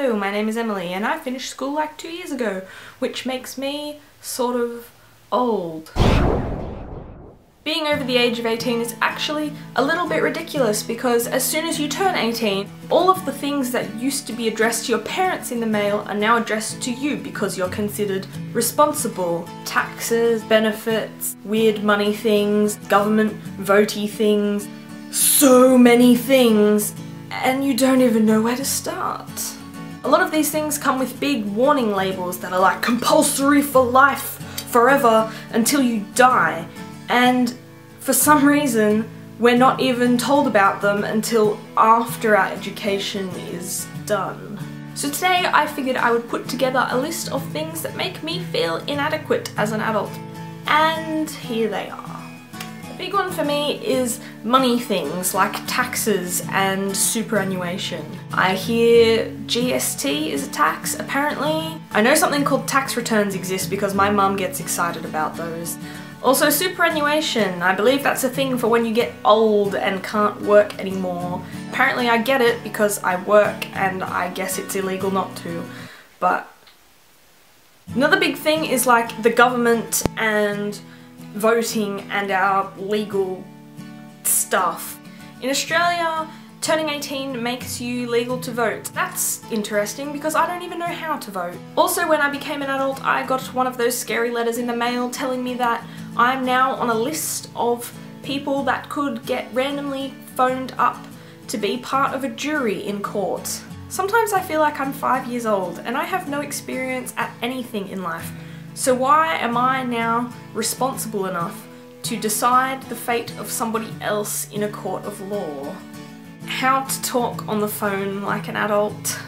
Hello, my name is Emily and I finished school like 2 years ago, which makes me sort of old. Being over the age of 18 is actually a little bit ridiculous because as soon as you turn 18, all of the things that used to be addressed to your parents in the mail are now addressed to you because you're considered responsible. Taxes, benefits, weird money things, government votey things, so many things, and you don't even know where to start. A lot of these things come with big warning labels that are like compulsory for life, forever, until you die. And for some reason, we're not even told about them until after our education is done. So today I figured I would put together a list of things that make me feel inadequate as an adult. And here they are. A big one for me is money things like taxes and superannuation. I hear GST is a tax, apparently. I know something called tax returns exist because my mum gets excited about those. Also superannuation, I believe that's a thing for when you get old and can't work anymore. Apparently I get it because I work and I guess it's illegal not to, but... Another big thing is like the government and voting and our legal stuff. In Australia, turning 18 makes you legal to vote. That's interesting because I don't even know how to vote. Also, when I became an adult, I got one of those scary letters in the mail telling me that I'm now on a list of people that could get randomly phoned up to be part of a jury in court. Sometimes I feel like I'm 5 years old and I have no experience at anything in life. So why am I now responsible enough to decide the fate of somebody else in a court of law? How to talk on the phone like an adult.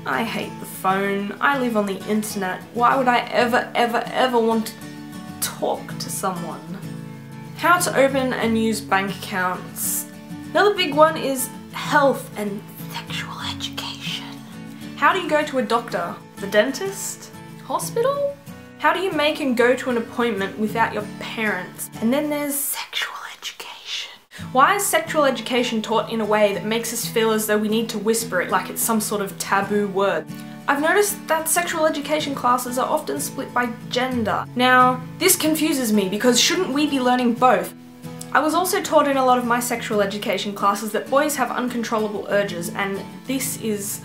I hate the phone. I live on the internet. Why would I ever want to talk to someone? How to open and use bank accounts. Another big one is health and sexual education. How do you go to a doctor? The dentist? Hospital? How do you make and go to an appointment without your parents? And then there's sexual education. Why is sexual education taught in a way that makes us feel as though we need to whisper it like it's some sort of taboo word? I've noticed that sexual education classes are often split by gender. Now, this confuses me because shouldn't we be learning both? I was also taught in a lot of my sexual education classes that boys have uncontrollable urges, and this is...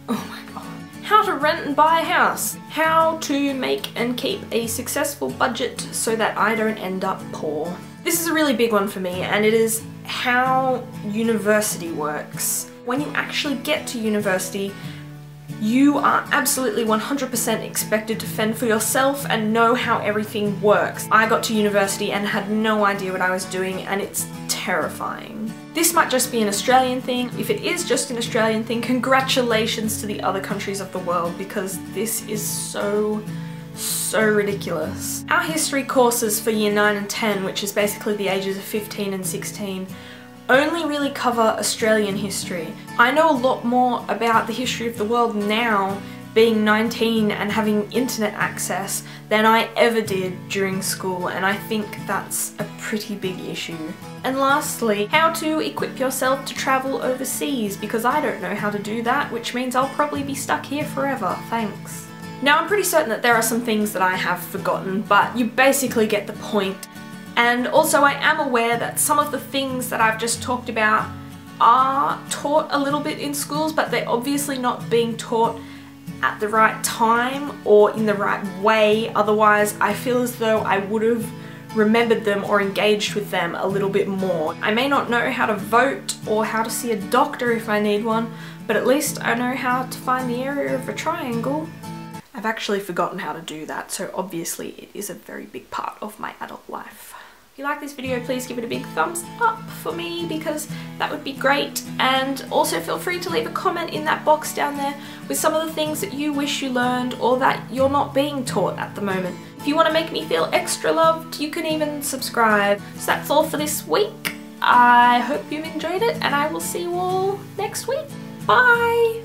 oh my god. How to rent and buy a house. How to make and keep a successful budget so that I don't end up poor. This is a really big one for me, and it is how university works. When you actually get to university, you are absolutely 100% expected to fend for yourself and know how everything works. I got to university and had no idea what I was doing, and it's terrifying. This might just be an Australian thing. If it is just an Australian thing, congratulations to the other countries of the world because this is so ridiculous. Our history courses for year 9 and 10, which is basically the ages of 15 and 16, only really cover Australian history. I know a lot more about the history of the world now, being 19 and having internet access, than I ever did during school, and I think that's a pretty big issue. And lastly, how to equip yourself to travel overseas, because I don't know how to do that, which means I'll probably be stuck here forever, thanks. Now I'm pretty certain that there are some things that I have forgotten, but you basically get the point. And also I am aware that some of the things that I've just talked about are taught a little bit in schools, but they're obviously not being taught at the right time or in the right way. Otherwise I feel as though I would have remembered them or engaged with them a little bit more. I may not know how to vote or how to see a doctor if I need one, but at least I know how to find the area of a triangle. I've actually forgotten how to do that, so obviously it is a very big part of my adult life. If you like this video, please give it a big thumbs up for me because that would be great, and also feel free to leave a comment in that box down there with some of the things that you wish you learned or that you're not being taught at the moment. If you want to make me feel extra loved, you can even subscribe. So that's all for this week. I hope you've enjoyed it and I will see you all next week. Bye!